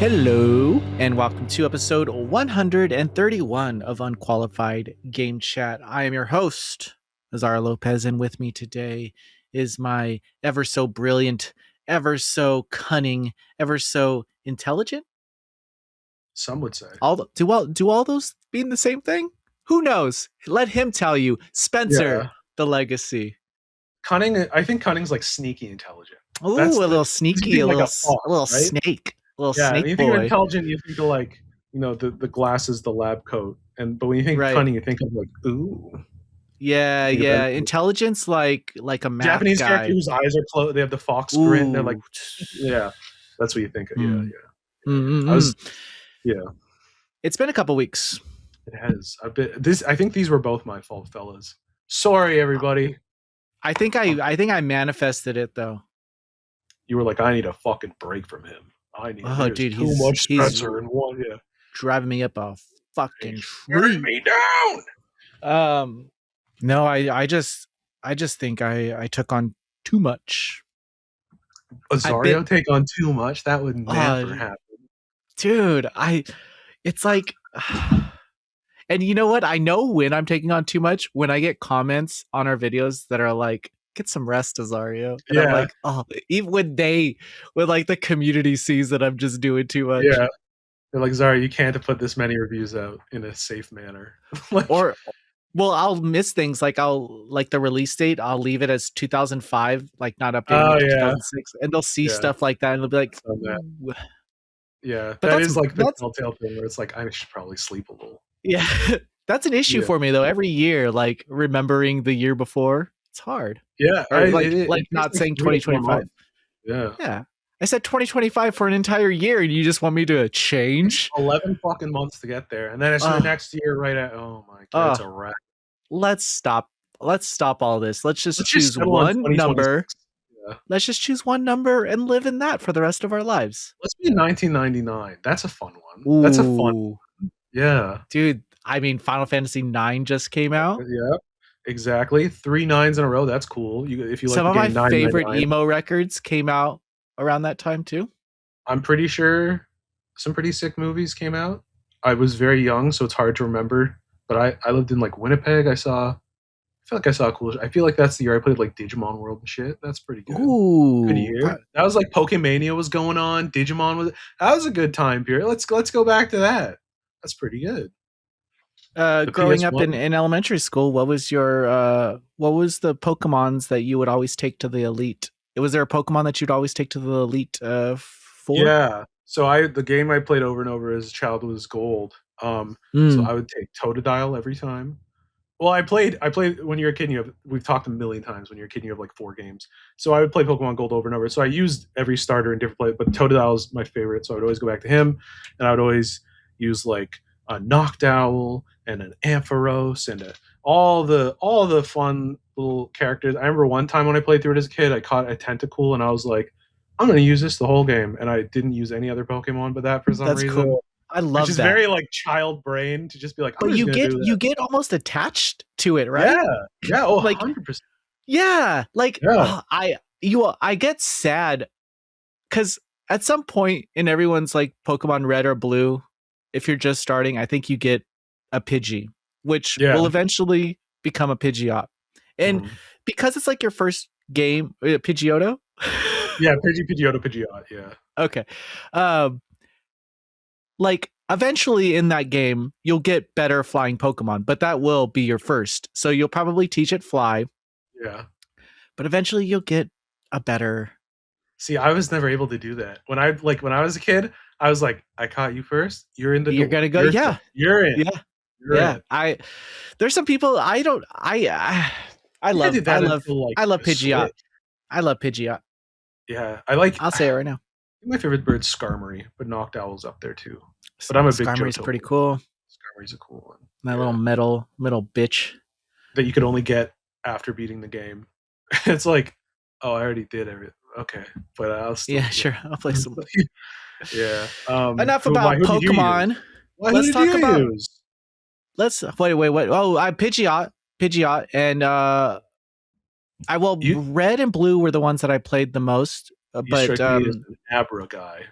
Hello, and welcome to episode 131 of Unqualified Game Chat. I am your host, Azar Lopez, and with me today is my ever so brilliant, ever so cunning, ever so intelligent. Some would say. Do all those mean the same thing? Who knows? Let him tell you. Spencer, the legacy. Cunning. I think cunning's like sneaky intelligent. Ooh, a little sneaky, a little snake. Little yeah, snake when you boy. think of intelligent, you think of like, the glasses, the lab coat, but when you think cunning, you think of like, ooh. Yeah. Intelligence like a math Japanese guy. character whose eyes are closed. They have the fox grin. They're like, yeah, that's what you think of. Yeah. It's been a couple weeks. It has. I think these were both my fault, fellas. Sorry, everybody. I think I manifested it though. You were like, I need a fucking break from him. Too much Spencer in one. Yeah, driving me up a fucking tree. Me down. No, I just think I took on too much. Azario take on too much? That would never happen. Dude, it's like, and you know what? I know when I'm taking on too much, when I get comments on our videos that are like, get some rest, Azario. And I'm like, oh, even when like the community sees that I'm just doing too much. Yeah. They're like, Azario, you can't put this many reviews out in a safe manner. Well, I'll miss things like the release date. I'll leave it as 2005, like not updated to 2006, and they'll see stuff like that, and they'll be like, yeah, but that is like the telltale thing where it's like I should probably sleep a little. Yeah, that's an issue for me though. Every year, like remembering the year before, it's hard. Yeah, like not saying 2025. Yeah. I said 2025 for an entire year, and you just want me to change? 11 fucking months to get there, and then it's the next year right at. Oh my god, it's a wrap. Let's stop all this. Let's just choose one number. Yeah. Let's just choose one number and live in that for the rest of our lives. Let's be 1999. That's a fun one. Ooh. That's a fun one. Yeah. Dude, I mean, Final Fantasy IX just came out. Yeah, exactly. 3 9s in a row. That's cool. If you like some of my favorite emo records came out around that time too. I'm pretty sure some pretty sick movies came out. I was very young, so it's hard to remember. But I lived in like Winnipeg. I feel like I saw cool. I feel like that's the year I played like Digimon World and shit. That's pretty good. Ooh, good year. That was like Pokemania was going on. Digimon was. That was a good time period. Let's go back to that. That's pretty good. Growing up in elementary school, what was the Pokemons that you would always take to the elite? Was there a Pokemon that you'd always take to the elite for? Yeah. So the game I played over and over as a child was Gold. So I would take Totodile every time. Well, I played when you're a kid. We've talked a million times. When you're a kid, you have like 4 games. So I would play Pokemon Gold over and over. So I used every starter in different play, but Totodile is my favorite. So I would always go back to him, and I would always use like a Noctowl and an Ampharos and all the fun little characters. I remember one time when I played through it as a kid, I caught a Tentacool, and I was like, I'm going to use this the whole game, and I didn't use any other Pokemon but that for some reason. That's cool. I love that. Which is very like child brain to just be like, but you get almost attached to it, right? Yeah. Oh, like 100%. Yeah, like I get sad because at some point in everyone's like Pokemon Red or Blue, if you're just starting, I think you get a Pidgey, which will eventually become a Pidgeot, and because it's like your first game, Pidgeotto. Yeah, Pidgeot. Yeah. Okay. Like eventually in that game, you'll get better flying Pokemon, but that will be your first. So you'll probably teach it fly. Yeah. But eventually you'll get a better. See, I was never able to do that. When I was a kid, I was like, I caught you first. You're in the You're going to go. Yeah. You're in. Yeah. Yeah. There's some people I love Pidgeot. I love Pidgeot. Yeah. I'll say it right now. My favorite bird's Skarmory, but Noctowl's up there too. But I'm a big Skarmory's pretty cool. Skarmory's a cool one. That little metal bitch that you could only get after beating the game. It's like, oh, I already did everything. Okay, but I'll still sure. I'll play some. Yeah. Enough about Pokemon. Let's talk about. Let's wait. Oh, I Pidgeot, and Red and Blue were the ones that I played the most. But an Abra guy.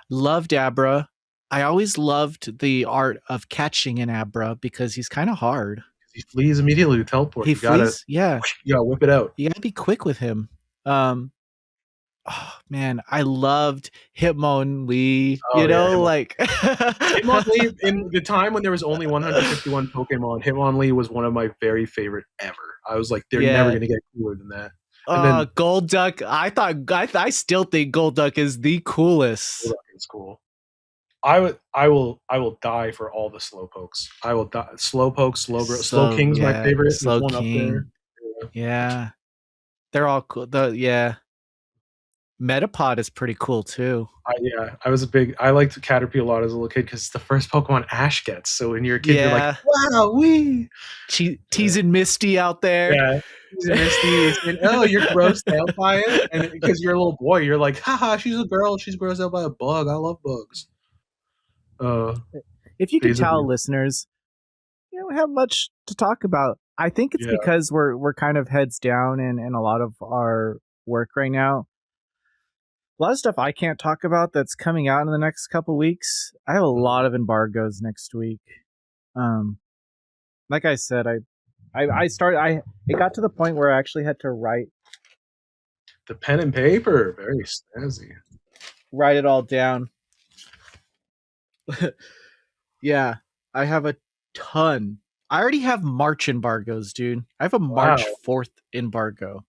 Loved Abra. I always loved the art of catching an Abra because he's kind of hard. He flees immediately to teleport. He flees, yeah. You gotta whip it out. You gotta be quick with him. Oh man, I loved Hitmonlee. Oh, yeah, like Hitmonlee in the time when there was only 151 Pokemon, Hitmonlee was one of my very favorite ever. I was like, they're never gonna get cooler than that. And then Golduck. I still think Golduck is the coolest. Golduck is cool. I will die for all the Slowpokes. I will die. Slowpoke, Slowking's my favorite. Slowking. Yeah. They're all cool. Metapod is pretty cool too. I liked Caterpie a lot as a little kid because it's the first Pokemon Ash gets. So when you're a kid, you're like, wow, teasing Misty out there. Yeah. Teasing Misty saying, oh, you're grossed out by it. And because you're a little boy, you're like, haha, she's a girl, she's grossed out by a bug. I love bugs. If you could tell listeners, you don't have much to talk about. I think it's because we're kind of heads down in a lot of our work right now. A lot of stuff I can't talk about that's coming out in the next couple weeks. I have a lot of embargoes next week. Like I said, it got to the point where I actually had to write the pen and paper, very snazzy. Write it all down. Yeah, I have a ton. I already have March embargoes, dude. I have a March 4th embargo.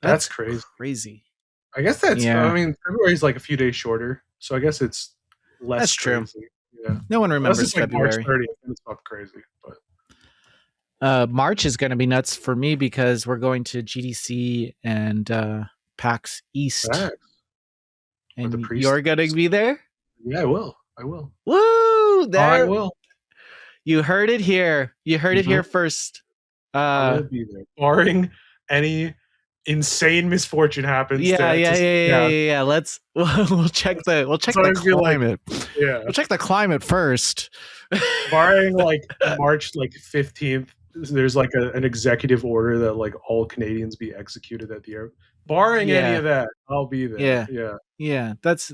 That's crazy. I guess that's. I mean, February's like a few days shorter, so I guess it's less. That's true. Crazy. Yeah. No one remembers February. March 30th, it's fucking crazy, but March is going to be nuts for me because we're going to GDC and PAX East. And you're going to be there? Yeah, I will. Woo! There. I will. You heard it here. You heard it here first. I will be there, barring any insane misfortune happens. Yeah. We'll check the climate. We'll check the climate first. Barring like March 15th, there's like an executive order that like all Canadians be executed at the airport. Barring any of that, I'll be there. Yeah. That's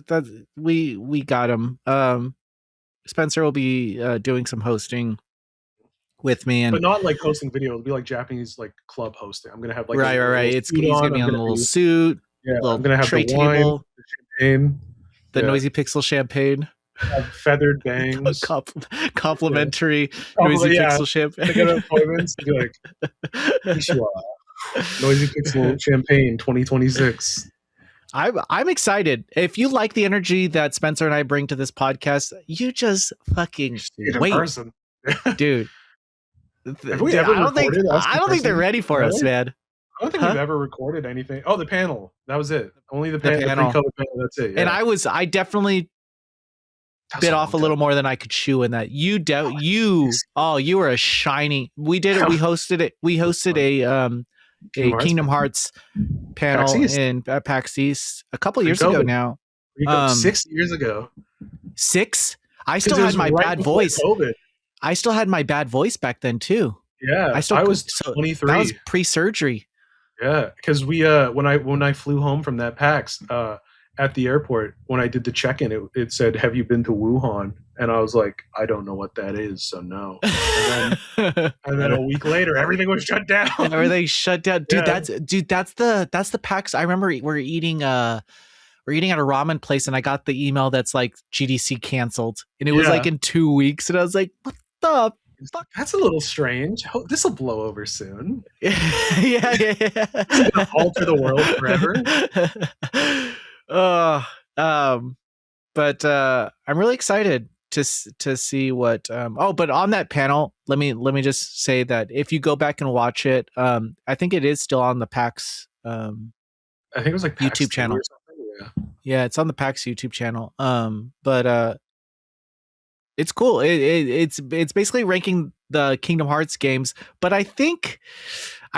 we got him. Spencer will be doing some hosting with me, but not like hosting video. It'll be like Japanese like club hosting. I'm gonna have like right. He's gonna be on a little suit. I'm gonna have the wine, table, the champagne, the Noisy Pixel champagne, feathered bangs, complimentary Noisy Pixel champagne. Get appointments. Be like, Noisy Pixel champagne 2026. I'm excited. If you like the energy that Spencer and I bring to this podcast, you just fucking wait, dude. Have we ever I don't think they're ready for us, man. I don't think we've ever recorded anything. Oh, the panel. That was it. Only the panel. The pre-COVID panel. That's it. Yeah. And I definitely bit off a little more than I could chew in that. You were a shining. We did it. We hosted it. We hosted a Kingdom Hearts panel in PAX East a couple years ago now. 6 years ago. 6? I still had my bad voice. COVID. I still had my bad voice back then too. Yeah, I was 23. That was pre-surgery. Yeah, because we when I flew home from that PAX at the airport, when I did the check-in, it said, "Have you been to Wuhan?" And I was like, "I don't know what that is, so no." And then a week later, everything was shut down. Everything shut down, dude. That's the PAX. I remember we're eating at a ramen place, and I got the email that's like GDC canceled, and it was like in 2 weeks, and I was like, "What the fuck?" That's a little strange. This will blow over soon. Yeah. It's gonna alter the world forever. But I'm really excited to see what. But on that panel, let me just say that if you go back and watch it, I think it is still on the PAX. I think it was like PAX YouTube channel. Yeah, it's on the PAX YouTube channel. But it's cool. It's basically ranking the Kingdom Hearts games, but I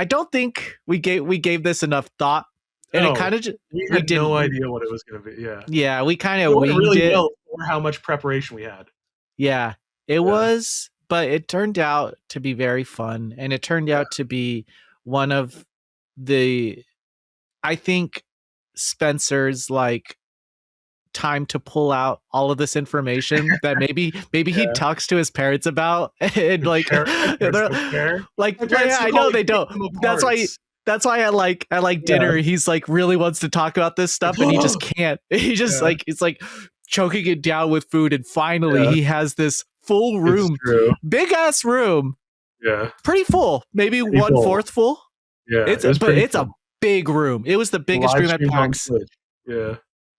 don't think we gave this enough thought, and it kind of we had no idea what it was going to be. Yeah, we kind of really it. Well for how much preparation we had. Yeah, it was, but it turned out to be very fun, and it turned out to be one of the, I think, Spencer's like time to pull out all of this information that maybe he talks to his parents about, and like, I know they don't. That's why at dinner he's like really wants to talk about this stuff, and he just can't. He just like it's like choking it down with food, and finally he has this full room, big ass room, pretty full, maybe pretty 1/4 full. It's a big room. It was the biggest room at PAX.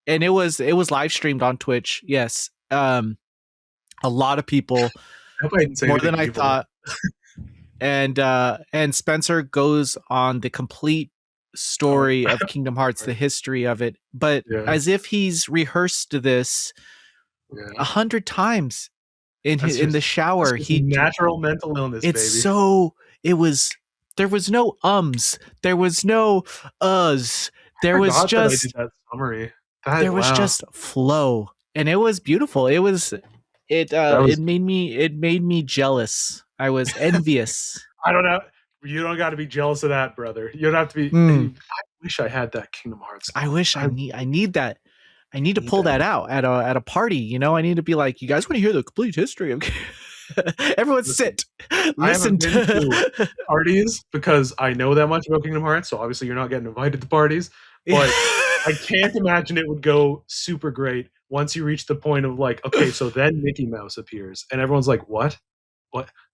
And it was live streamed on Twitch. Yes. A lot of people, more than I thought. And Spencer goes on the complete story of Kingdom Hearts, the history of it, but as if he's rehearsed this 100 times in the shower. He natural mental illness. It's baby. There was no there was no there was just that summary. There was just flow, and it was beautiful. It made me jealous. I was envious. I don't know. You don't got to be jealous of that, brother. You don't have to be. I wish I had that Kingdom Hearts. I wish I need that. I need to pull that out at a party. You know, I need to be like, you guys want to hear the complete history of. Everyone sit. Listen to parties because I know that much about Kingdom Hearts. So obviously you're not getting invited to parties. But I can't imagine it would go super great once you reach the point of like, okay, so then Mickey Mouse appears, and everyone's like, what?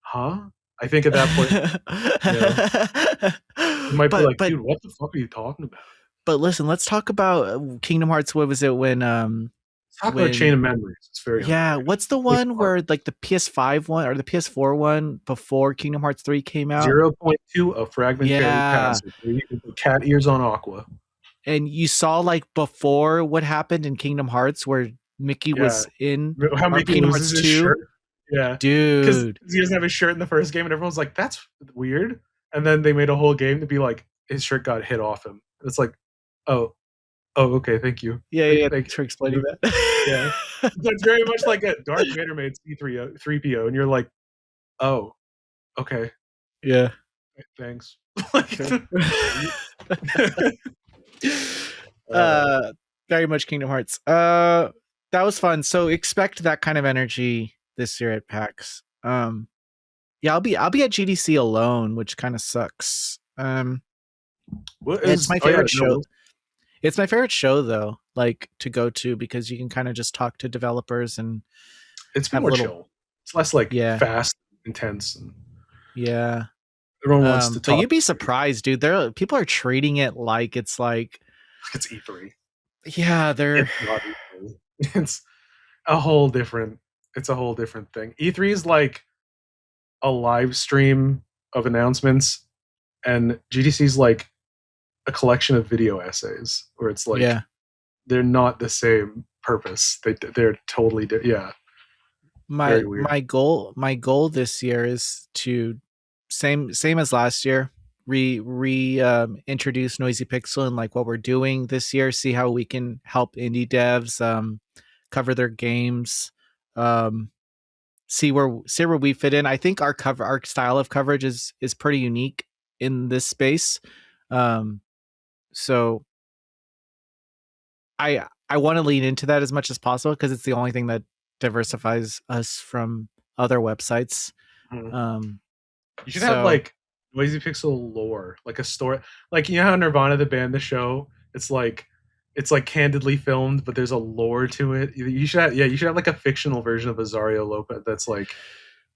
Huh? I think at that point, you might be like, dude, what the fuck are you talking about? But listen, let's talk about Kingdom Hearts. What was it when? Talk about Chain of Memories. It's very What's the one where like the PS5 one or the PS4 one before Kingdom Hearts 3 came out? 0.2 of fragmentary passage. You can put cat ears on Aqua. And you saw like before what happened in Kingdom Hearts where Mickey was in Kingdom Hearts 2. Yeah, dude, because he doesn't have his shirt in the first game, and everyone's like, "That's weird." And then they made a whole game to be like, his shirt got hit off him. It's like, oh, okay, thank you. Thanks for explaining that. Yeah, it's very much like a Darth Vader made C3PO, and you're like, oh, okay, yeah, thanks. Very much Kingdom Hearts. That was fun. So expect that kind of energy this year at PAX. I'll be at GDC alone, which kind of sucks. It's my favorite show. It's my favorite show though, like to go to, because you can kind of just talk to developers and it's more chill. It's less like fast, intense. And everyone wants to talk. But you'd be surprised, dude. People are treating it like it's E3. Yeah, it's a whole different. It's a whole different thing. E3 is like a live stream of announcements, and GDC is like a collection of video essays where it's like they're not the same purpose. They're totally different. My goal this year is to same as last year, introduce Noisy Pixel and like what we're doing this year, see how we can help indie devs cover their games, see where we fit in. I think our style of coverage is pretty unique in this space. So I want to lean into that as much as possible because it's the only thing that diversifies us from other websites. You should have like Noisy Pixel lore, like a story, like, you know how Nirvana, the band, the show, it's like candidly filmed, but there's a lore to it. You should have like a fictional version of Azario Lopez that's like,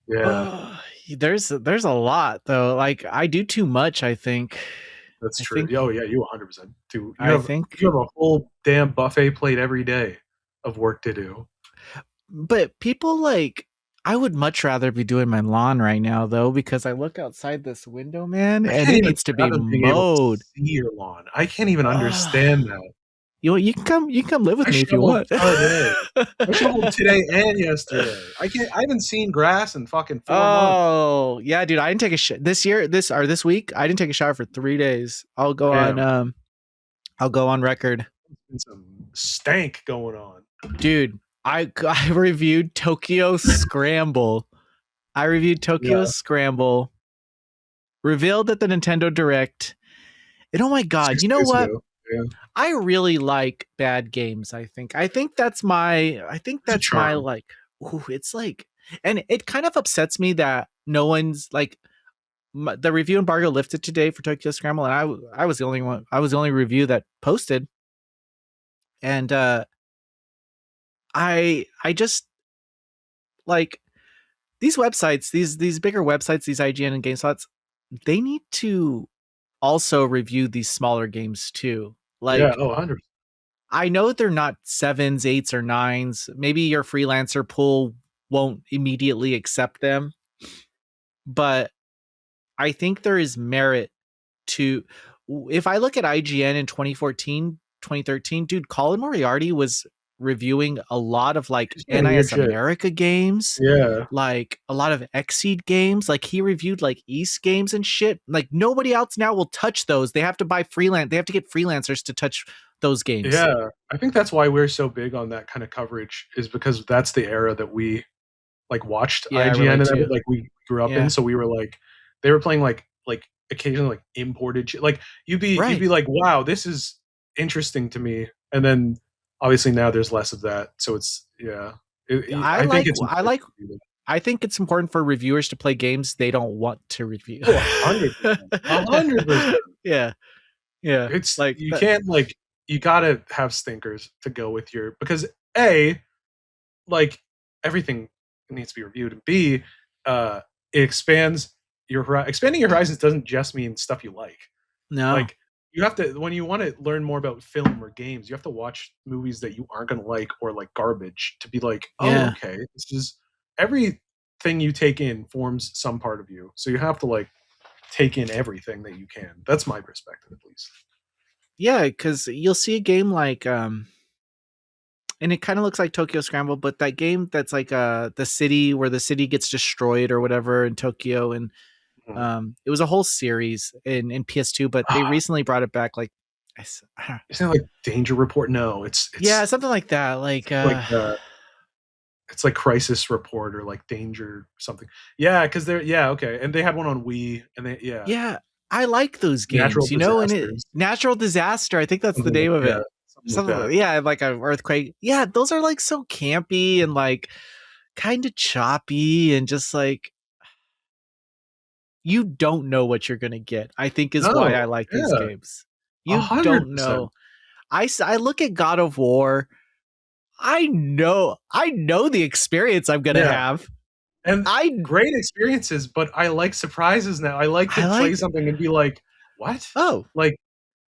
there's a lot though. Like I do too much, I think. That's true. You 100% do. You have a whole damn buffet plate every day of work to do. But people like, I would much rather be doing my lawn right now though, because I look outside this window, man, and it needs to be mowed. See your lawn. I can't even understand that. You can come live with me if you want. I shoveled today and yesterday. I haven't seen grass in fucking 4 months. Oh yeah, dude. I didn't take a this week. I didn't take a shower for 3 days. I'll go on record. There's some stank going on, dude. I reviewed Tokyo Scramble. Scramble. Revealed at the Nintendo Direct. And oh my god, you know what? Yeah. I really like bad games. I think that's It's a my charm. like. Ooh, it's like, and it kind of upsets me that no one's like the review embargo lifted today for Tokyo Scramble, and I was the only one. I was the only review that posted, and I just like these websites, these bigger websites, these IGN and GameSpots, they need to also review these smaller games too. Yeah. Like, Oh, 100. I know they're not sevens, eights, or nines. Maybe your freelancer pool won't immediately accept them, but I think there is merit to. If I look at IGN in 2014, 2013, dude, Colin Moriarty was reviewing a lot of like He's doing weird NIS shit. America games, Yeah. like a lot of Xseed games. Like he reviewed like East games and shit. Like nobody else now will touch those. They have to buy freelance. They have to get freelancers to touch those games. Yeah. I think that's why we're so big on that kind of coverage, is because that's the era that we like watched Yeah, I IGN relate and to. like we grew up in. Yeah. So we were like, they were playing like occasionally like imported shit. Like you'd Right. be like, wow, this is interesting to me. And then obviously now there's less of that. So it's yeah. I I think like it's I important like to do that. I think it's important for reviewers to play games they don't want to review. Oh, 100%. 100%. Yeah. Yeah. It's Like you that. can't like you gotta have stinkers to go with your because A, like everything needs to be reviewed, and B, it expands expanding your horizons doesn't just mean stuff you No. like you have to when you want to learn more about film or games, you have to watch movies that you aren't going to like or like garbage to be like, oh, Yeah. okay, this is everything you take in forms some part of you, so you have to like take in everything that you can. That's my perspective, at least. Yeah, because you'll see a game like and it kind of looks like Tokyo Scramble, but that game that's like the city where the city gets destroyed or whatever in Tokyo, and Mhm. it was a whole series in PS2, but they recently brought it back like Isn't it like Danger Report? No, yeah, something like that. like it's like Crisis Report or like Danger something. Yeah, because they're yeah okay, and they had one on Wii, and they yeah yeah, I like those natural games, and disasters, natural disaster, I think that's the name of yeah, it. something like Something, that. yeah, like an earthquake. Yeah, those are like so campy and like kind of choppy and just like you don't know what you're gonna get, I think is why I No, like these yeah, games. You don't 100%. know. I look at God of War. I know the experience I'm gonna Yeah, have. and I great experiences, but I like surprises now. I like to I play like something and be like, "What? oh Like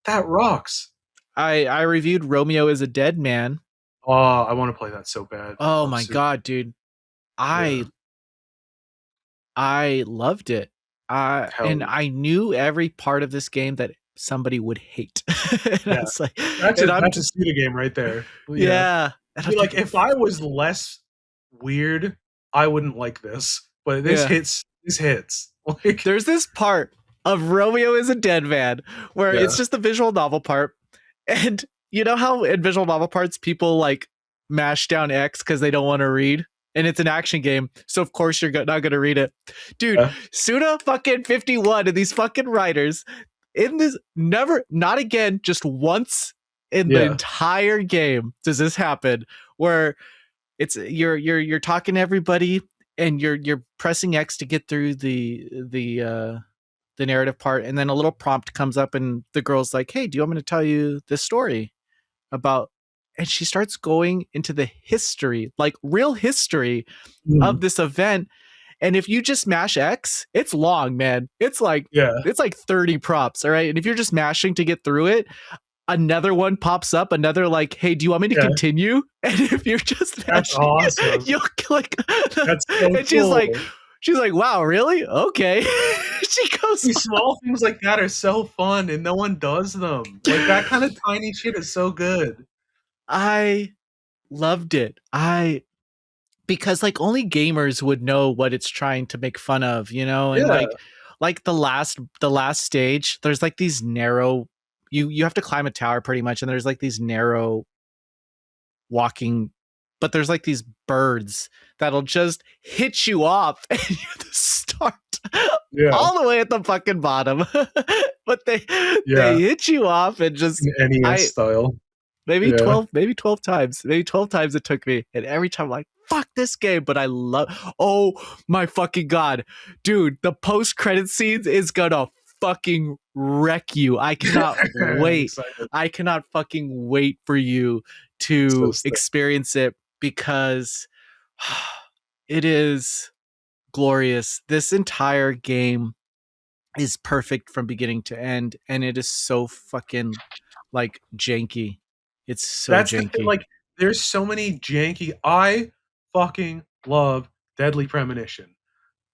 that rocks." I reviewed Romeo is a Dead Man. Oh, I want to play that so bad. Oh I'm my super god, dude. yeah. I I loved it. Hell And I knew every part of this game that somebody would hate. And I yeah. was like, and I'm That's a just Suda game right there. Well, yeah. yeah. And I'm Be like, thinking, if I was less weird, I wouldn't like this. But yeah. this hits. Like There's this part of Romeo is a Dead Man where yeah. it's just the visual novel part. And you know how in visual novel parts people like mash down X because they don't want to read? And it's an action game. So of course you're not going to read it. Dude, Yeah. Suda fucking 51 and these fucking writers in this never, not again, just once in the Yeah. entire game does this happen where it's you're talking to everybody and you're pressing X to get through the narrative part, and then a little prompt comes up and the girl's like, hey, do you want me to tell you this story about, and she starts going into the history, like real history of Mhm. this event. And if you just mash X, it's long, man. Yeah. It's like 30 prompts, all right? And if you're just mashing to get through it, another one pops up, another like, hey, do you want me to Yeah. continue? And if you're just That's mashing, awesome. you'll click. That's so And cool. she's like, wow, really? Okay. She goes, These small things like that are so fun and no one does them. Like that kind of tiny shit is so good. I loved it. Because like only gamers would know what it's trying to make fun of, and Yeah. like the last stage, there's like these narrow, you have to climb a tower pretty much, and there's like these narrow walking, but there's like these birds that'll just hit you off and you have to start Yeah. all the way at the fucking bottom. But they Yeah. hit you off and just In NES style. maybe Yeah. 12 times. Maybe 12 times it took me. And every time I'm like, fuck this game. But I love, oh my fucking God. Dude, the post-credit scenes is gonna fucking wreck you. I cannot I'm wait. excited. I cannot fucking wait for you So to sick. experience it because it is glorious. This entire game is perfect from beginning to end, and it is so fucking like janky. It's so That's the thing, janky. like, there's so many janky I fucking love Deadly Premonition, and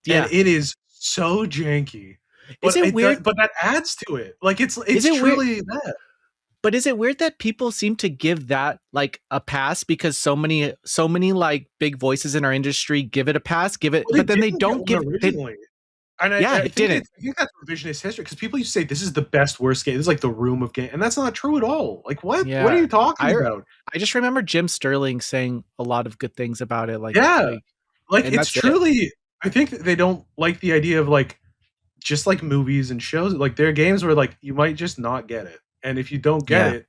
Yeah. it is so janky, Is but it weird? but that adds to it. Like, Is it's it weird? truly that. But is it weird that people seem to give that like a pass because so many like big voices in our industry give it a pass, give it, Well, but then they didn't get don't one give it. originally. And Yeah, I it think didn't. that's revisionist history because people used to say this is the best worst game. This is like the room of game, and that's not true at all. Like what? What are Yeah, you talking I about? I just remember Jim Sterling saying a lot of good things about it. Yeah, like and it's that's it. truly. I think they don't like the idea of like just like movies and shows. Like there are games where like you might just not get it, and if you don't get Yeah, it,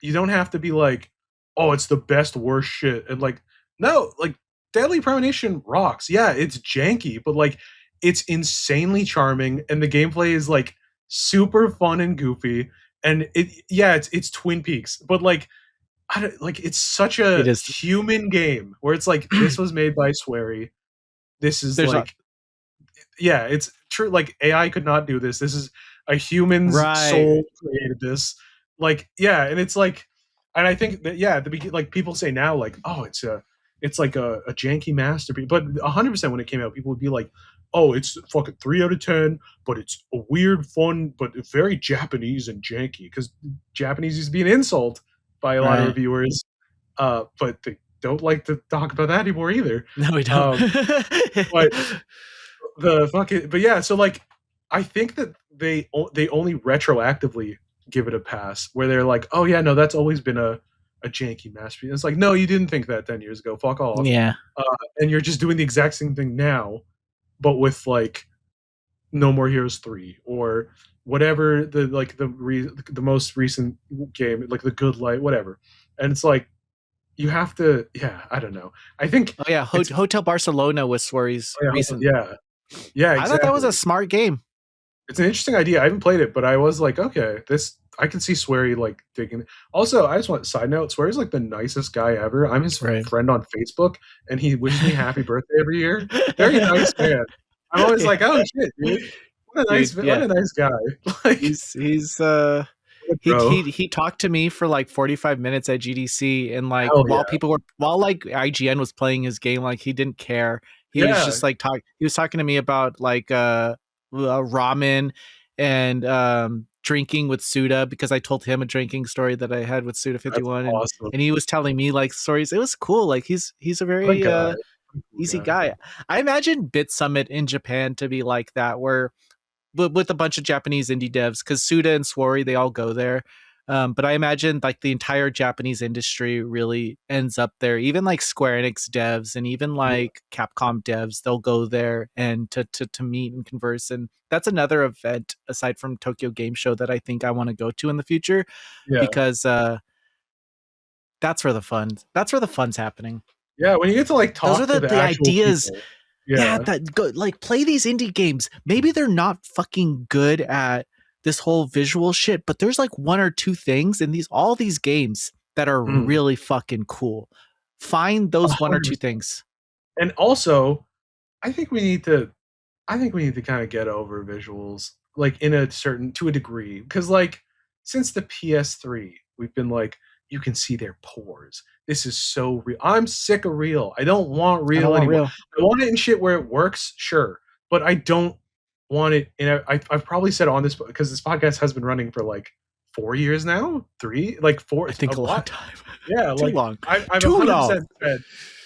you don't have to be like, oh, it's the best worst shit, and like no, like Deadly Premonition rocks. Yeah, it's janky, but like it's insanely charming, and the gameplay is like super fun and goofy, and it's Twin Peaks, but like I don't, like it's such it a is. human game where it's like this was made by Swery. This is There's a like yeah, it's true. Like AI could not do this. This is a human's right. soul created this. Like, yeah, and it's like, and I think that yeah, like people say now, like, oh, it's like a janky masterpiece. But 100% when it came out, people would be like, oh, it's fucking 3 out of 10, but it's a weird, fun, but very Japanese and janky because Japanese used to be an insult by a lot of Right. reviewers. But they don't like to talk about that anymore either. No, we don't. But the fucking but yeah, so like I think that they only retroactively give it a pass where they're like, oh yeah, no, that's always been a janky masterpiece. It's like, no, you didn't think that 10 years ago. Fuck off. Yeah. And you're just doing the exact same thing now, but with like No More Heroes 3 or whatever the most recent game, like the Good Light, whatever. And it's like you have to, yeah, I don't know. I think Oh yeah, Hotel Barcelona was Swery's recent. yeah, yeah, I thought that was exactly. a smart game. It's an interesting idea. I haven't played it, but I was like, okay, this I can see Swery like digging. Also, I just want side note, Swery's like the nicest guy ever. I'm his Right. friend on Facebook, and he wishes me happy birthday every year. Very nice man. I'm always like, oh shit, dude. What a nice guy. Like he's bro. he talked to me for like 45 minutes at GDC, and like Hell while like IGN was playing his game, like he didn't care. He was yeah. just like he was talking to me about like ramen and drinking with Suda, because I told him a drinking story that I had with Suda That's 51, awesome. and he was telling me like stories. It was cool. Like he's a very easy guy. I imagine Bit Summit in Japan to be like that, where with a bunch of Japanese indie devs, because Suda and Swery, they all go there. But I imagine like the entire Japanese industry really ends up there. Even like Square Enix devs and even like Capcom devs, they'll go there and to meet and converse. And that's another event aside from Tokyo Game Show that I think I want to go to in the future, because that's where the fun's happening. Yeah, when you get to like talk Those are to the the actual ideas. people. Yeah, that go, like play these indie games. Maybe they're not fucking good at this whole visual shit, but there's like one or two things in all these games that are really fucking cool. Find those 1 or 2 things. And also, I think we need to kind of get over visuals like to a degree, because like since the PS3 we've been like, you can see their pores, this is so real. I'm sick of real. I don't want real anymore. I want it in shit where it works, sure, but I don't want it in I've probably said on this because this podcast has been running for like 4 years now, 3, like 4, I think a long lot. time. Yeah, Too like long. I've Too 100% long. said,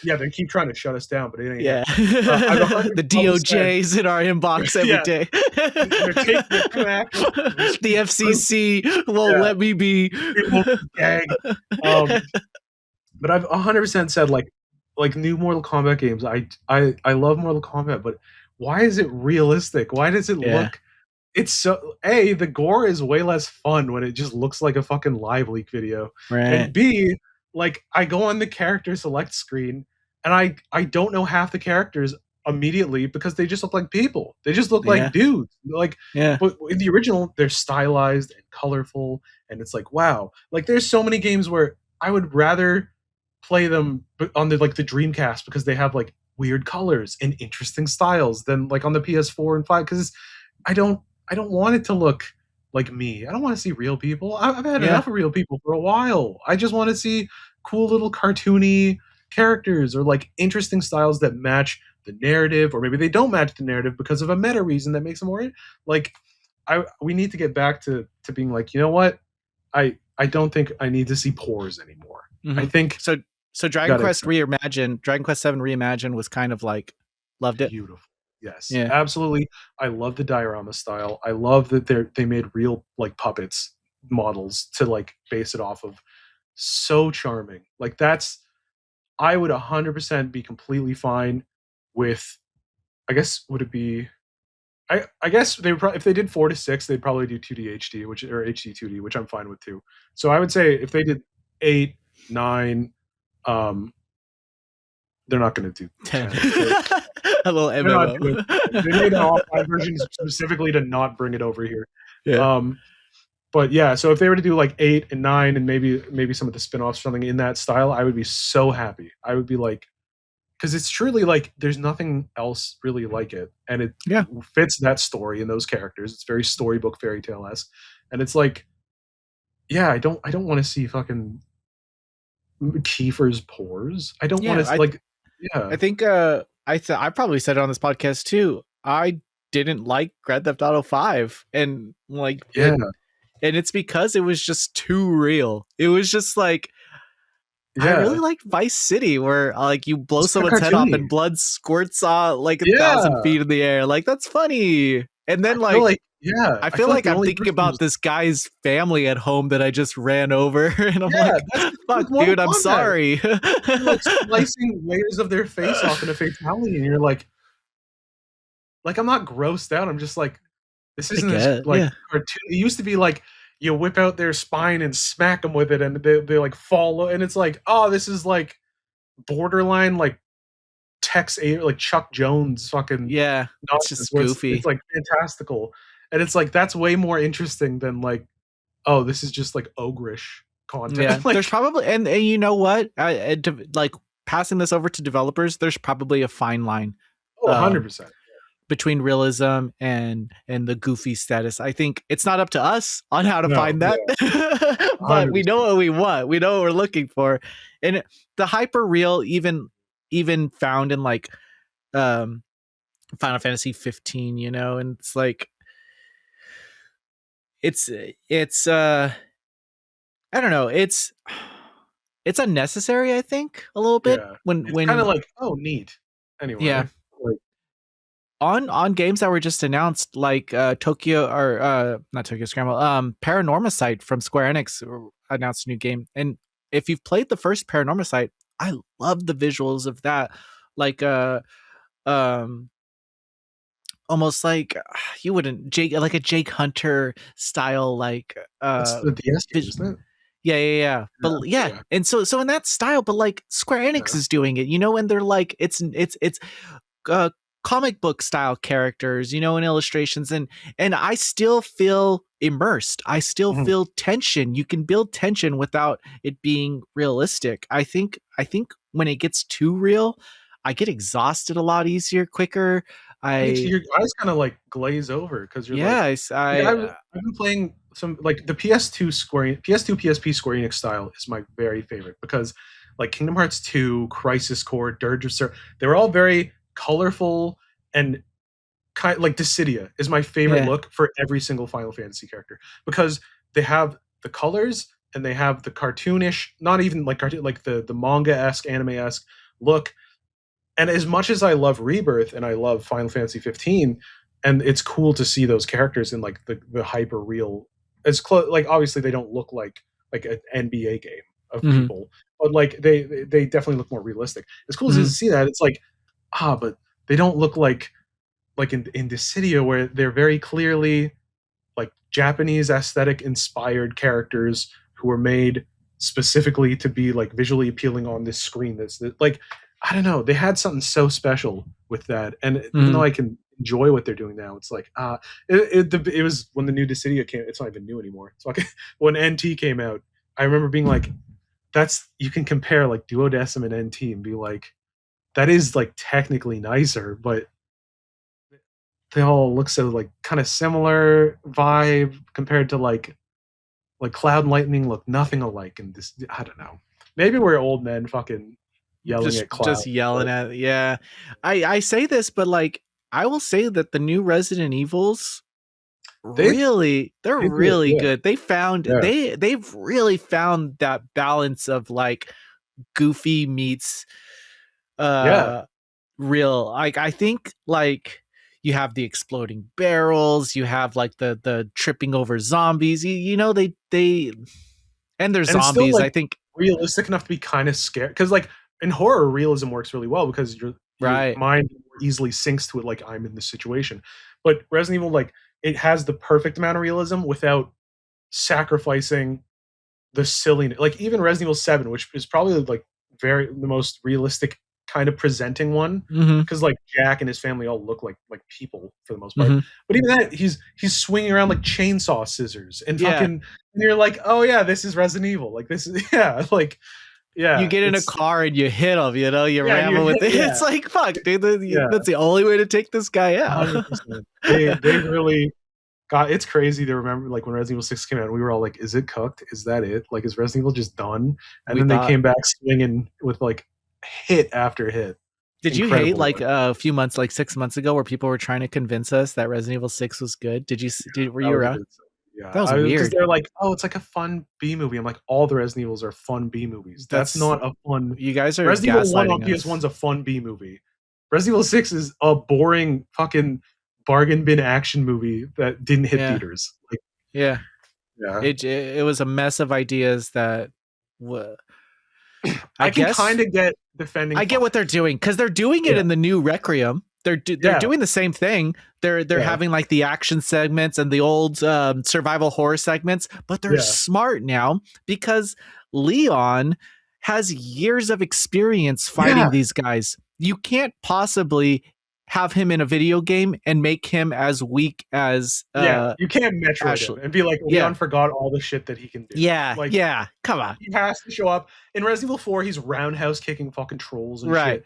yeah, they keep trying to shut us down, but it ain't. Yeah. The DOJ's in our inbox every day. The FCC won't let me be. But I've 100% said like new Mortal Kombat games. I love Mortal Kombat, but why is it realistic? Why does it Yeah. look? It's so the gore is way less fun when it just looks like a fucking live leak video, Right. and B, like I go on the character select screen and I don't know half the characters immediately because they just look like people. They just look Yeah. like dudes. Like, Yeah. but in the original, they're stylized and colorful, and it's like wow. Like there's so many games where I would rather play them on the like the Dreamcast because they have like weird colors and interesting styles than like on the PS4 and 5 because I don't I don't want it to look like me. I don't want to see real people. I've had Yeah. enough of real people for a while. I just want to see cool little cartoony characters or like interesting styles that match the narrative, or maybe they don't match the narrative because of a meta reason that makes them more like. We need to get back to being like, you know what? I don't think I need to see pores anymore. I think so Dragon Quest Reimagined, Dragon Quest VII Reimagined was kind of like loved it. Beautiful. Yes, Yeah. absolutely. I love the diorama style. I love that they made real like puppets models to like base it off of. So charming. Like that's I would 100% be completely fine with. I guess would it be? I guess they would if they did 4 to 6, they'd probably do 2D HD, which or HD 2D, which I'm fine with too. So I would say if they did 8, 9, they're not going to do 10. A little MMO. They made an offline version specifically to not bring it over here. Yeah. But yeah, so if they were to do like 8 and 9 and maybe some of the spin-offs, something in that style, I would be so happy. I would be like, because it's truly like there's nothing else really like it, and it fits that story and those characters. It's very storybook fairy tale-esque, and it's like, yeah, I don't want to see fucking Kiefer's pores. I don't want to like. Yeah, I think I probably said it on this podcast too. I didn't like Grand Theft Auto 5, and like and it's because it was just too real. It was just like I really liked Vice City, where like you blow someone's head off and blood squirts like 1,000 feet in the air. Like that's funny. And then I feel like I'm thinking about this guy's family at home that I just ran over, and I'm like, "Fuck, dude, I'm sorry." You're like slicing layers of their face off in a fatality, and you're like, I'm not grossed out. I'm just like, this isn't cartoon. It used to be like you whip out their spine and smack them with it, and they like fall, and it's like, oh, this is like borderline like Tex A, like Chuck Jones fucking it's just goofy. It's like fantastical, and it's like that's way more interesting than like, oh, this is just like ogreish content. Yeah, like, there's probably and you know what, like passing this over to developers, there's probably a fine line. 100%. Between realism and the goofy status. I think it's not up to us on how to find that, but we know what we want. We know what we're looking for, and the hyper real even found in like Final Fantasy 15, you know, and it's like it's I don't know, it's unnecessary. I think a little bit when kind of like, oh, neat. Anyway, like, on games that were just announced, like Tokyo or not Tokyo Scramble, Paranormasight from Square Enix announced a new game. And if you've played the first Paranormasight, I love the visuals of that. Like almost like you wouldn't like a Jake Hunter style, like it's the DS game, isn't it? Yeah. But and so in that style, but like Square Enix is doing it, you know, and they're like it's comic book style characters, you know, and illustrations, and I still feel immersed. I still feel tension. You can build tension without it being realistic. I think when it gets too real, I get exhausted a lot quicker. Your eyes kind of like glaze over because you're I've been playing some like the PS2 PSP Square Enix style is my very favorite because like Kingdom Hearts 2, Crisis Core, Dirge of Cerberus, they were all very colorful and kind of like Dissidia is my favorite look for every single Final Fantasy character because they have the colors and they have the cartoonish, not even like cartoon, like the manga-esque, anime-esque look. And as much as I love Rebirth and I love Final Fantasy 15, and it's cool to see those characters in like the hyper real, as close, like obviously they don't look like an NBA game of people, but like they definitely look more realistic. As cool as it is to see that, it's like, but they don't look like like in Dissidia, where they're very clearly like Japanese aesthetic inspired characters who were made specifically to be like visually appealing on this screen. That's like, I don't know, they had something so special with that. And even though I can enjoy what they're doing now, it's like it was when the new Dissidia came. It's not even new anymore. So like, when NT came out, I remember being like, that's, you can compare like Duodecim and NT and be like, that is like technically nicer, but they all look so like kind of similar vibe compared to like Cloud and Lightning look nothing alike. And this, I don't know, maybe we're old men fucking yelling at Cloud, just yelling at, yeah. I say this, but like I will say that the new Resident Evils, they're really good. They found they've really found that balance of like goofy meets real. Like I think like you have the exploding barrels, you have like the tripping over zombies. You know, they and they're zombies. Still, like, I think realistic enough to be kind of scared, because like in horror, realism works really well because your mind easily syncs to it. Like, I'm in this situation, but Resident Evil, like, it has the perfect amount of realism without sacrificing the silliness. Like even Resident Evil 7, which is probably like the most realistic kind of presenting one, because like Jack and his family all look like people for the most part. But even that, he's swinging around like chainsaw scissors and fucking, and you're like, oh yeah, this is Resident Evil. Like this is like, yeah, you get in a car and you hit him, you know, you ram him with it. It's like, fuck, dude, that's the only way to take this guy out. They really got, it's crazy to remember like when Resident Evil 6 came out, we were all like, is it cooked? Is that it? Like, is Resident Evil just done? And then they came back swinging with like hit after hit. Did you hate like a few months, like 6 months ago, where people were trying to convince us that Resident Evil 6 was good? Were you around? Yeah, that was weird. Because they're like, oh, it's like a fun B movie. I'm like, all the Resident Evils are fun B movies. That's not a fun. You guys are Resident Evil 1 on PS1's a fun B movie. Resident Evil 6 is a boring fucking bargain bin action movie that didn't hit theaters. Like, yeah. It was a mess of ideas that. I can kind of get defending. I get what they're doing, because they're doing it in the new Requiem. They're doing the same thing. They're having like the action segments and the old survival horror segments, but they're smart now because Leon has years of experience fighting these guys. You can't possibly have him in a video game and make him as weak as you can't Metroid him and be like, Leon forgot all the shit that he can do. Come on, he has to show up. In Resident Evil 4, he's roundhouse kicking fucking trolls and shit.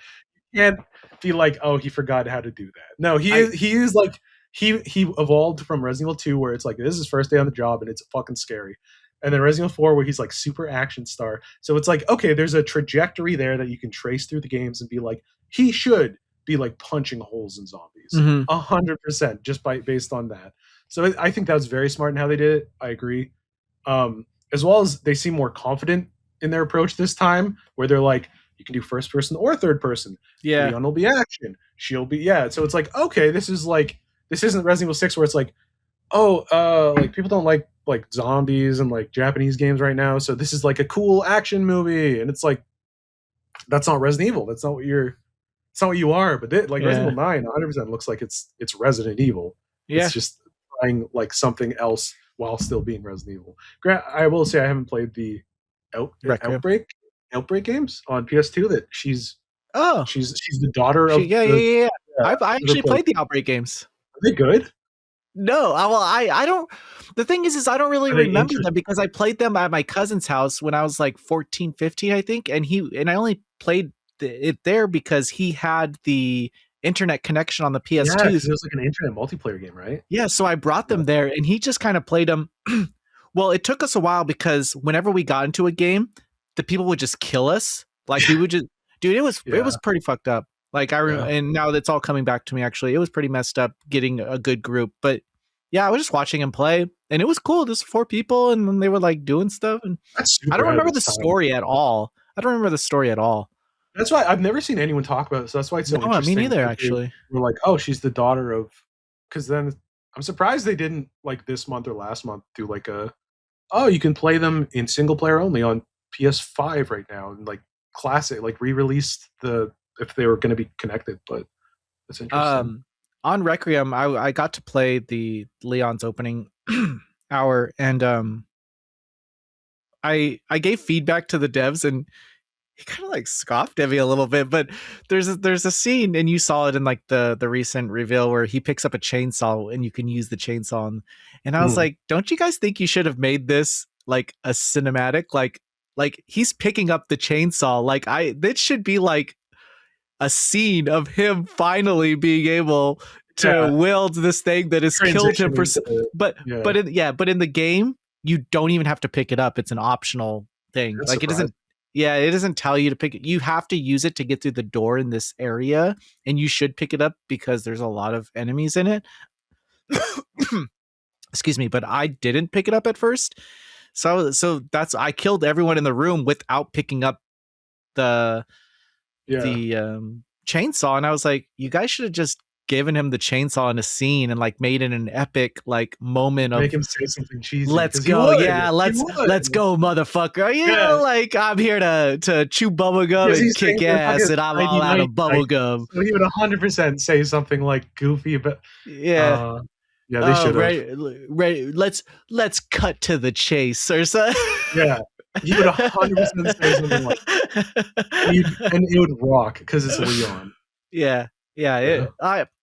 You can't be like, oh, he forgot how to do that. No, he is like, he evolved from Resident Evil 2, where it's like, this is his first day on the job and it's fucking scary, and then Resident Evil 4, where he's like super action star. So it's like, okay, there's a trajectory there that you can trace through the games and be like, he should be like punching holes in zombies 100% just based on that. So I think that was very smart in how they did it. I agree. As well as they seem more confident in their approach this time, where they're like, you can do first person or third person. Leon will be action. She'll be So it's like, okay, this isn't Resident Evil 6 where it's like, oh, like people don't like zombies and like Japanese games right now, so this is like a cool action movie, and it's like, that's not Resident Evil. That's not what you are. But Resident Evil 9 100% looks like it's Resident Evil. It's just trying like something else while still being Resident Evil. I will say I haven't played the Outbreak games on PS2. That she's the daughter of I actually played the Outbreak games. Are they good? No, I don't. The thing is I don't really remember them, because I played them at my cousin's house when I was like 14, 15, I think, and I only played it there because he had the internet connection on the PS2. Yeah, it was like an internet multiplayer game, right? Yeah, so I brought them there, and he just kind of played them. Well, it took us a while, because whenever we got into a game, the people would just kill us. Like we would just, dude, it was pretty fucked up. Like and now that's all coming back to me. Actually, it was pretty messed up getting a good group. But yeah, I was just watching him play, and it was cool. Just 4 people, and then they were like doing stuff. And I don't remember the story at all. That's why I've never seen anyone talk about it. So that's why it's so interesting. Me neither, actually. We're like, oh, she's the daughter of, because then I'm surprised they didn't like this month or last month do like you can play them in single player only on PS5 right now, and like classic, like re-released if they were going to be connected. But that's interesting. on Requiem, I got to play the Leon's opening hour, and I gave feedback to the devs, and he kind of like scoffed at me a little bit. But there's a scene, and you saw it in like the recent reveal where he picks up a chainsaw and you can use the chainsaw. And I was like, don't you guys think you should have made this like a cinematic? Like he's picking up the chainsaw. Like this should be like a scene of him finally being able to wield this thing that has killed him for but in the game you don't even have to pick it up. It's an optional thing. That's like surprising. it doesn't tell you to pick it. You have to use it to get through the door in this area, and you should pick it up because there's a lot of enemies in it. Excuse me, but I didn't pick it up at first. So that's I killed everyone in the room without picking up the chainsaw, and I was like, you guys should have just given him the chainsaw in a scene and like made it an epic like moment of make him say something cheesy. Let's go, let's go, motherfucker. You know, like I'm here to chew bubblegum and kick ass, and I'm all out of bubblegum. So he would 100% say something like goofy, but yeah, they should have. Let's cut to the chase or something. Yeah. He would 100% say something like, and it would rock because it's Leon. Yeah.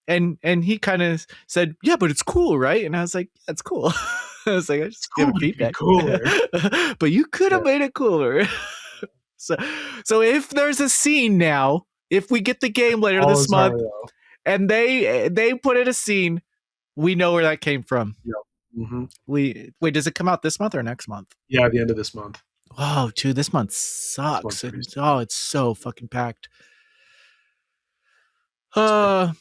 And he kind of said, "Yeah, but it's cool, right?" And I was like, "That's cool." I was like, "I just give feedback." Cooler, but you could have made it cooler. so if there's a scene now, if we get the game later this month, and they put in a scene, we know where that came from. Yeah. Mm-hmm. Wait, does it come out this month or next month? Yeah, at the end of this month. Oh, dude, this month sucks. It's so fucking packed. My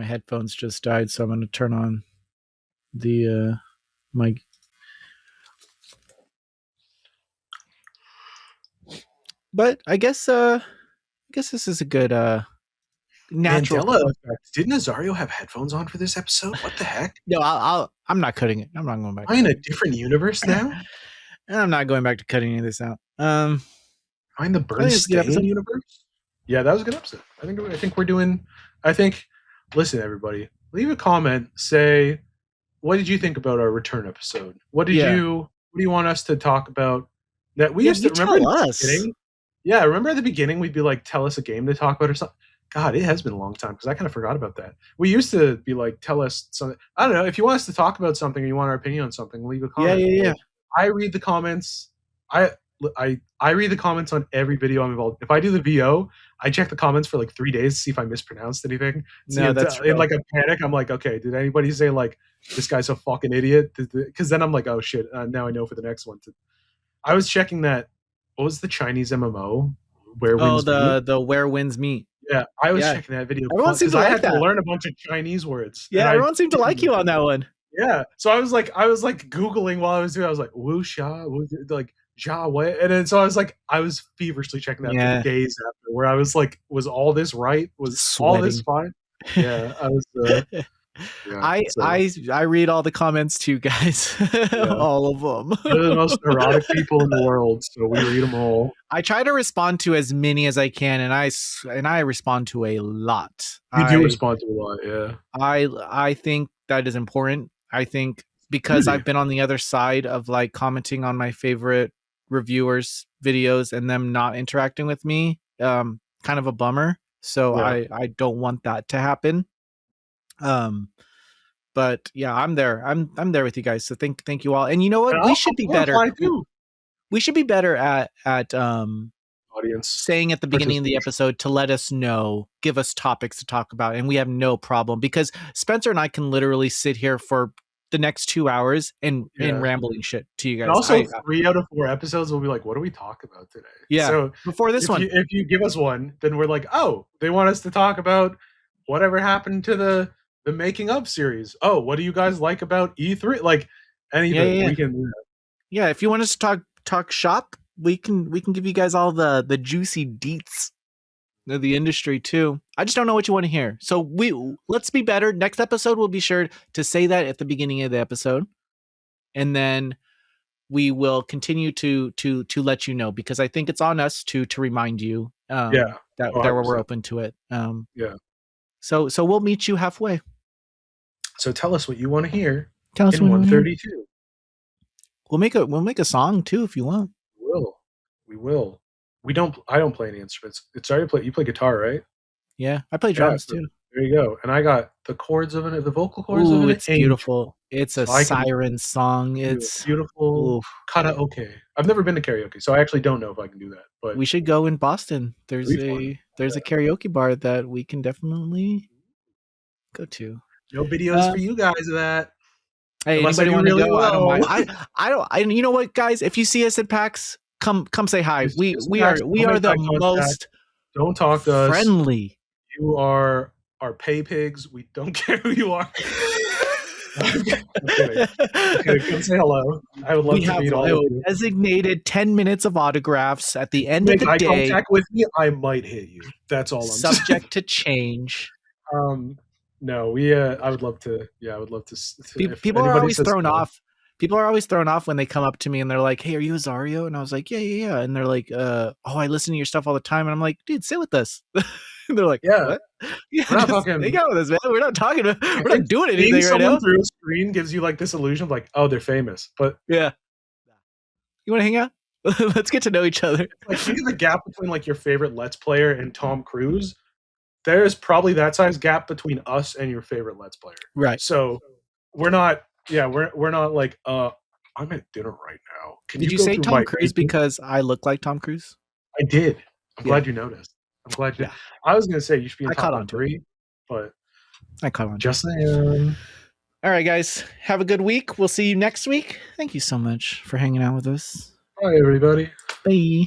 headphones just died, so I'm going to turn on the my. But I guess this is a good natural. Mandela effect. Didn't Azario have headphones on for this episode? What the heck? No, I'm not cutting it. I'm not going back. Am I in a different universe now? I'm not going back to cutting any of this out. Am I in the Bernstein universe? Yeah, that was a good episode. I think we're doing. Listen, everybody, leave a comment. Say, what did you think about our return episode? What do you want us to talk about? That we used to remember us. Yeah, remember at the beginning we'd be like, tell us a game to talk about or something. God, it has been a long time because I kind of forgot about that. We used to be like, tell us something. I don't know. If you want us to talk about something or you want our opinion on something, leave a comment. Yeah. I read the comments. I read the comments on every video I'm involved. If I do the VO, I check the comments for like 3 days to see if I mispronounced anything. No, that's in like a panic. I'm like, okay, did anybody say like this guy's a fucking idiot? Because then I'm like, oh shit, now I know for the next one. I was checking that. What was the Chinese MMO? Where Where Winds Meet. Yeah, I was checking that video because I had to learn a bunch of Chinese words. Yeah, everyone seemed to like you on that one. Yeah, so I was like Googling while I was doing it. I was like, Wu Sha, like Ja, what? And then so I was feverishly checking that for days after, where I was like, was all this right? Was sweating. All this fine? Yeah, I was. I read all the comments too, guys. All of them. They're the most neurotic people in the world, so we read them all. I try to respond to as many as I can, and I respond to a lot. You do respond to a lot, yeah. I think that is important. I think because I've been on the other side of like commenting on my favorite reviewers' videos and them not interacting with me, kind of a bummer. So I don't want that to happen. But yeah, I'm there. I'm there with you guys. So thank you all. And you know what? We should be better. We should be better at audience saying at the beginning of the episode to let us know, give us topics to talk about, and we have no problem because Spencer and I can literally sit here for the next 2 hours and rambling shit to you guys. And also, 3 out of 4 episodes will be like, what do we talk about today? Yeah. So before this one, if you give us one, then we're like, oh, they want us to talk about whatever happened to the making of series. Oh, what do you guys like about E3? Like anything we can do that. Yeah, if you want us to talk shop, we can give you guys all the juicy deets of the industry too. I just don't know what you want to hear. So let's be better. Next episode we'll be sure to say that at the beginning of the episode. And then we will continue to let you know, because I think it's on us to remind you that we're open to it. Yeah. So we'll meet you halfway. So tell us what you want to hear Tell us in 132. We'll make a song too if you want. We will. I don't play any instruments. It's already play. You play guitar, right? Yeah, I play drums too. There you go. And I got the chords of it, the vocal chords of it. It's beautiful. It's a siren song. It's beautiful. Karaoke. I've never been to karaoke, so I actually don't know if I can do that. But we should go in Boston. There's a karaoke bar that we can definitely go to. No videos for you guys of that. Hey, anybody want to go? Well. I don't mind. I don't. You know what, guys? If you see us at PAX, come say hi. We are the most. Don't talk to us. Friendly. You are our pay pigs. We don't care who you are. I'm kidding. Come say hello. I would love to meet all of you. Designated 10 minutes of autographs at the end of the day. Make eye contact with me, I might hit you. That's all I'm saying. Subject to change. No, I would love to. Yeah, I would love to. People are always thrown off. People are always thrown off when they come up to me and they're like, "Hey, are you Azario?" And I was like, "Yeah." And they're like, "Oh, I listen to your stuff all the time." And I'm like, "Dude, sit with us." And they're like, "Yeah, what? Yeah, we're not talking. Hang out with us, man. We're not talking. We're not doing anything right now." Someone through a screen gives you like this illusion of like, oh, they're famous. But yeah, you want to hang out? Let's get to know each other. Like, think of the gap between like your favorite Let's Player and Tom Cruise. There's probably that size gap between us and your favorite Let's Player. Right. So we're not. Yeah, we're not like. I'm at dinner right now. Did you say Tom Cruise because I look like Tom Cruise? I did. I'm glad you noticed. I'm glad you. Yeah. I was gonna say you should be in top 3, but I caught on. Just saying. All right, guys. Have a good week. We'll see you next week. Thank you so much for hanging out with us. Bye, everybody. Bye.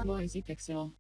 Noisy Pixel.